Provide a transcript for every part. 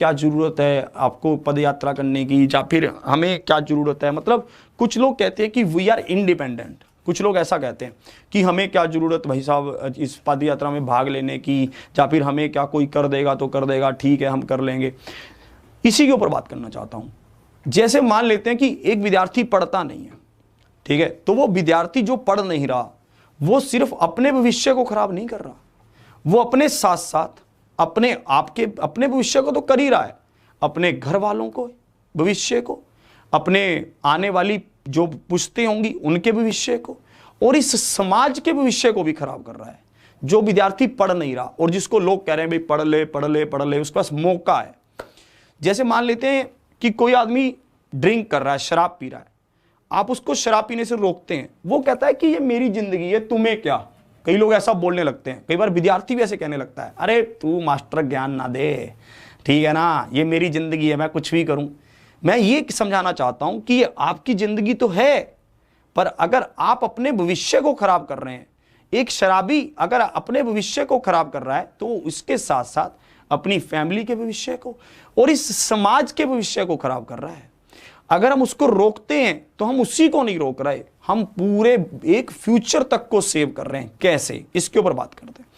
क्या ज़रूरत है आपको पद यात्रा करने की, या फिर हमें क्या ज़रूरत है। मतलब कुछ लोग कहते हैं कि वी आर इंडिपेंडेंट, कुछ लोग ऐसा कहते हैं कि हमें क्या ज़रूरत भाई साहब इस पद यात्रा में भाग लेने की, या फिर हमें क्या कोई कर देगा तो कर देगा, ठीक है हम कर लेंगे। इसी के ऊपर बात करना चाहता हूँ। जैसे मान लेते हैं कि एक विद्यार्थी पढ़ता नहीं है, ठीक है, तो वो विद्यार्थी जो पढ़ नहीं रहा वो सिर्फ अपने भविष्य को खराब नहीं कर रहा, वो अपने साथ साथ अपने भविष्य को तो कर ही रहा है, अपने घर वालों को भविष्य को, अपने आने वाली जो पुश्तें होंगी उनके भविष्य को, और इस समाज के भविष्य को भी खराब कर रहा है। जो विद्यार्थी पढ़ नहीं रहा और जिसको लोग कह रहे हैं भाई पढ़ ले पढ़ ले पढ़ ले, उसके पास मौका है। जैसे मान लेते हैं कि कोई आदमी ड्रिंक कर रहा है, शराब पी रहा है, आप उसको शराब पीने से रोकते हैं, वो कहता है कि ये मेरी जिंदगी है, तुम्हें क्या। कई लोग ऐसा बोलने लगते हैं, कई बार विद्यार्थी भी ऐसे कहने लगता है, अरे तू मास्टर ज्ञान ना दे, ठीक है ना, ये मेरी जिंदगी है, मैं कुछ भी करूं। मैं ये समझाना चाहता हूं कि ये आपकी जिंदगी तो है, पर अगर आप अपने भविष्य को खराब कर रहे हैं, एक शराबी अगर अपने भविष्य को खराब कर रहा है तो उसके साथ साथ अपनी फैमिली के भविष्य को और इस समाज के भविष्य को खराब कर रहा है। अगर हम उसको रोकते हैं तो हम उसी को नहीं रोक रहे, हम पूरे एक फ्यूचर तक को सेव कर रहे हैं। कैसे, इसके ऊपर बात करते हैं।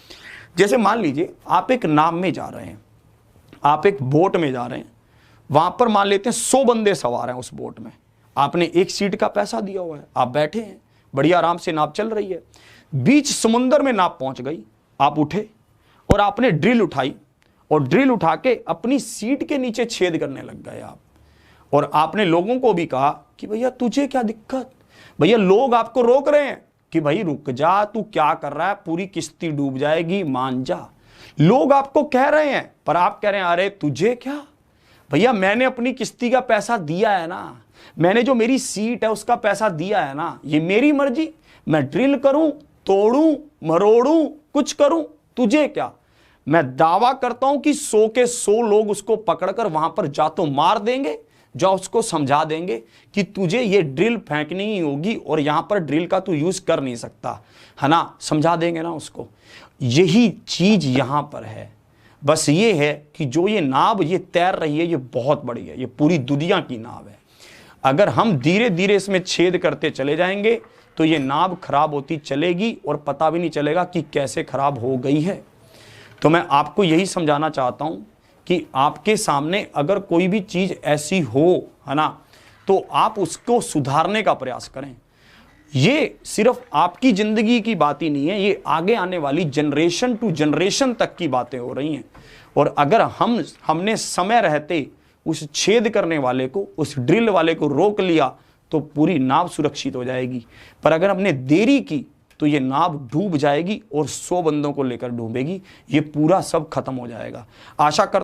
जैसे मान लीजिए आप एक नाव में जा रहे हैं, आप एक बोट में जा रहे हैं, वहां पर मान लेते हैं 100 बंदे सवार हैं उस बोट में, आपने एक सीट का पैसा दिया हुआ है, आप बैठे हैं, बढ़िया आराम से नाव चल रही है, बीच समुंदर में नाव पहुंच गई, आप उठे और आपने ड्रिल उठाई और ड्रिल उठा के अपनी सीट के नीचे छेद करने लग गए आप, और आपने लोगों को भी कहा कि भैया तुझे क्या दिक्कत, भैया लोग आपको रोक रहे हैं कि भाई रुक जा, तू क्या कर रहा है, पूरी किश्ती डूब जाएगी, मान जा। लोग आपको कह रहे हैं पर आप कह रहे हैं अरे तुझे क्या, भैया मैंने अपनी किश्ती का पैसा दिया है ना, मैंने जो मेरी सीट है उसका पैसा दिया है ना, ये मेरी मर्जी, मैं ड्रिल करूं, तोड़ूं, मरोड़ूं, कुछ करूं, तुझे क्या। मैं दावा करता हूं कि 100 के 100 लोग उसको पकड़कर वहां पर जा तो मार देंगे, जो उसको समझा देंगे कि तुझे ये ड्रिल फेंकनी ही होगी और यहां पर ड्रिल का तू यूज कर नहीं सकता, है ना, समझा देंगे ना उसको। यही चीज यहां पर है, बस ये है कि जो ये नाव ये तैर रही है ये बहुत बड़ी है, ये पूरी दुनिया की नाव है। अगर हम धीरे धीरे इसमें छेद करते चले जाएंगे तो ये नाव खराब होती चलेगी और पता भी नहीं चलेगा कि कैसे खराब हो गई है। तो मैं आपको यही समझाना चाहता हूं कि आपके सामने अगर कोई भी चीज ऐसी हो, है ना, तो आप उसको सुधारने का प्रयास करें। ये सिर्फ आपकी जिंदगी की बात ही नहीं है, ये आगे आने वाली जनरेशन टू जनरेशन तक की बातें हो रही हैं। और अगर हमने समय रहते उस छेद करने वाले को, उस ड्रिल वाले को रोक लिया तो पूरी नाव सुरक्षित हो जाएगी, पर अगर हमने देरी की तो ये नाव डूब जाएगी और 100 बंदों को लेकर डूबेगी, ये पूरा सब खत्म हो जाएगा। आशा कर